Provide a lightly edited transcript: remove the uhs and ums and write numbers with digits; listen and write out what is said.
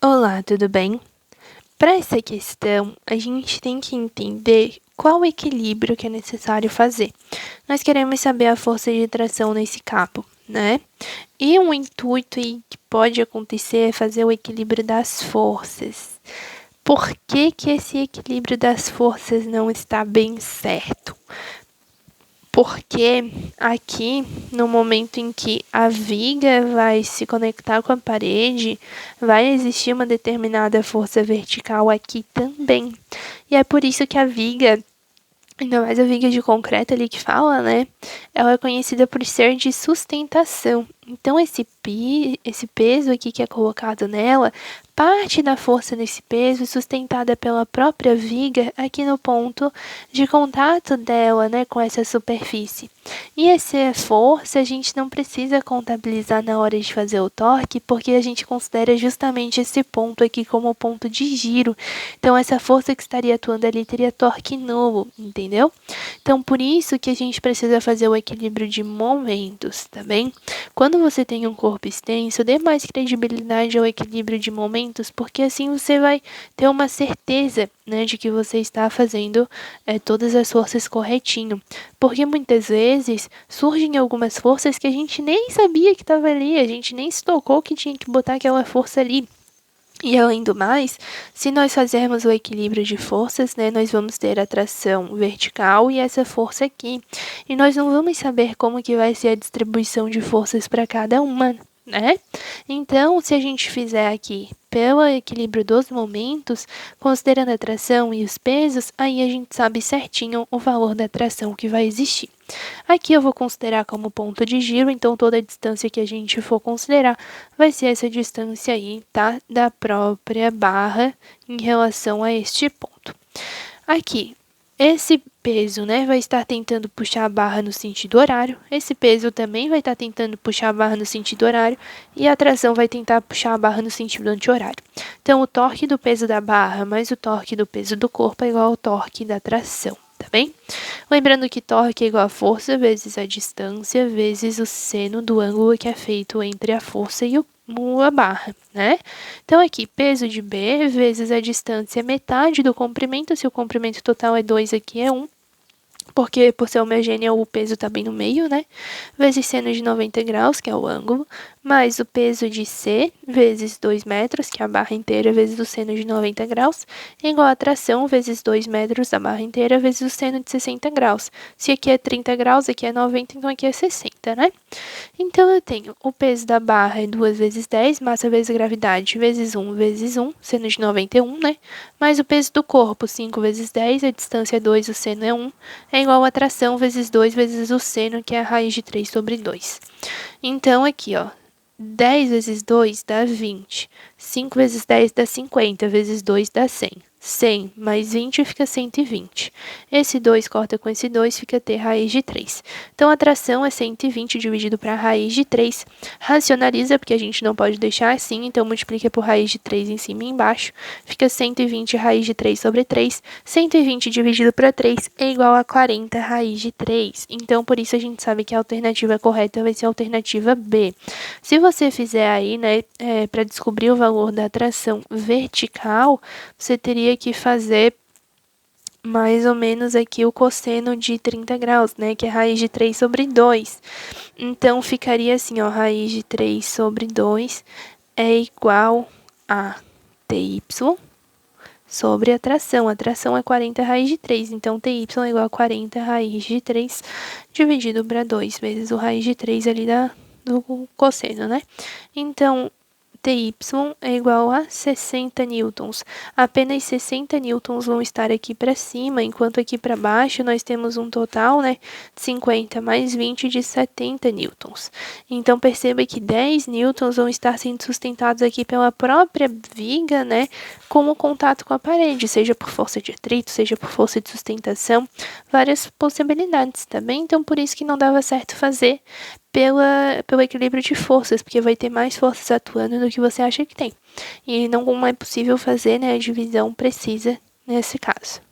Olá, tudo bem? Para essa questão, a gente tem que entender qual o equilíbrio que é necessário fazer. Nós queremos saber a força de tração nesse cabo, né? E um intuito aí que pode acontecer é fazer o equilíbrio das forças. Por que que esse equilíbrio das forças não está bem certo? Porque aqui, no momento em que a viga vai se conectar com a parede, vai existir uma determinada força vertical aqui também. E é por isso que a viga, ainda mais a viga de concreto ali que fala, né? Ela é conhecida por ser de sustentação. Então, esse peso aqui que é colocado nela, parte da força desse peso é sustentada pela própria viga aqui no ponto de contato dela, né, com essa superfície. E essa força a gente não precisa contabilizar na hora de fazer o torque, porque a gente considera justamente esse ponto aqui como ponto de giro. Então, essa força que estaria atuando ali teria torque nulo, entendeu? Então, por isso que a gente precisa fazer o equilíbrio de momentos, tá bem? Quando você tem um corpo extenso, dê mais credibilidade ao equilíbrio de momentos, porque assim você vai ter uma certeza, né, de que você está fazendo todas as forças corretinho. Porque muitas vezes surgem algumas forças que a gente nem sabia que estava ali, a gente nem se tocou que tinha que botar aquela força ali. E além do mais, se nós fizermos o equilíbrio de forças, né, nós vamos ter a tração vertical e essa força aqui. E nós não vamos saber como que vai ser a distribuição de forças para cada uma, né? Então, se a gente fizer aqui pelo equilíbrio dos momentos, considerando a tração e os pesos, aí a gente sabe certinho o valor da tração que vai existir. Aqui eu vou considerar como ponto de giro, então toda a distância que a gente for considerar vai ser essa distância aí, tá? Da própria barra em relação a este ponto. Aqui, esse peso, né, vai estar tentando puxar a barra no sentido horário. Esse peso também vai estar tentando puxar a barra no sentido horário. E a tração vai tentar puxar a barra no sentido anti-horário. Então, o torque do peso da barra mais o torque do peso do corpo é igual ao torque da tração, tá bem? Lembrando que torque é igual a força vezes a distância vezes o seno do ângulo que é feito entre a força e a barra, né? Então, aqui, peso de B vezes a distância metade do comprimento. Se o comprimento total é 2, aqui é 1. Porque por ser homogênea o peso está bem no meio, né? Vezes seno de 90 graus, que é o ângulo, mais o peso de C, vezes 2 metros, que é a barra inteira, vezes o seno de 90 graus, é igual a tração, vezes 2 metros da barra inteira, vezes o seno de 60 graus. Se aqui é 30 graus, aqui é 90, então aqui é 60, né? Então, eu tenho o peso da barra é 2 vezes 10, massa vezes gravidade, vezes 1, seno de 91, né? Mais o peso do corpo, 5 vezes 10, a distância é 2, o seno é 1, é igual a tração vezes 2 vezes o seno, que é a raiz de 3 sobre 2. Então, aqui, ó, 10 vezes 2 dá 20, 5 vezes 10 dá 50, vezes 2 dá 100. 100 mais 20 fica 120. Esse 2 corta com esse 2, fica ter raiz de 3. Então, a tração é 120 dividido para a raiz de 3. Racionaliza, porque a gente não pode deixar assim, então multiplica por raiz de 3 em cima e embaixo. Fica 120 raiz de 3 sobre 3. 120 dividido para 3 é igual a 40 raiz de 3. Então, por isso a gente sabe que a alternativa correta vai ser a alternativa B. Se você fizer aí, né, para descobrir o valor da tração vertical, você teria que fazer mais ou menos aqui o cosseno de 30 graus, né, que é raiz de 3 sobre 2. Então, ficaria assim, ó, raiz de 3 sobre 2 é igual a TY sobre a tração. A tração é 40 raiz de 3, então TY é igual a 40 raiz de 3 dividido para 2, vezes o raiz de 3 ali do cosseno, né? Então, TY é igual a 60 newtons. Apenas 60 newtons vão estar aqui para cima, enquanto aqui para baixo nós temos um total, né, de 50 mais 20 de 70 newtons. Então, perceba que 10 newtons vão estar sendo sustentados aqui pela própria viga, né, como contato com a parede, seja por força de atrito, seja por força de sustentação, várias possibilidades, tá bem? Então, por isso que não dava certo fazer pelo equilíbrio de forças, porque vai ter mais forças atuando do que você acha que tem. E não é possível fazer, né, a divisão precisa nesse caso.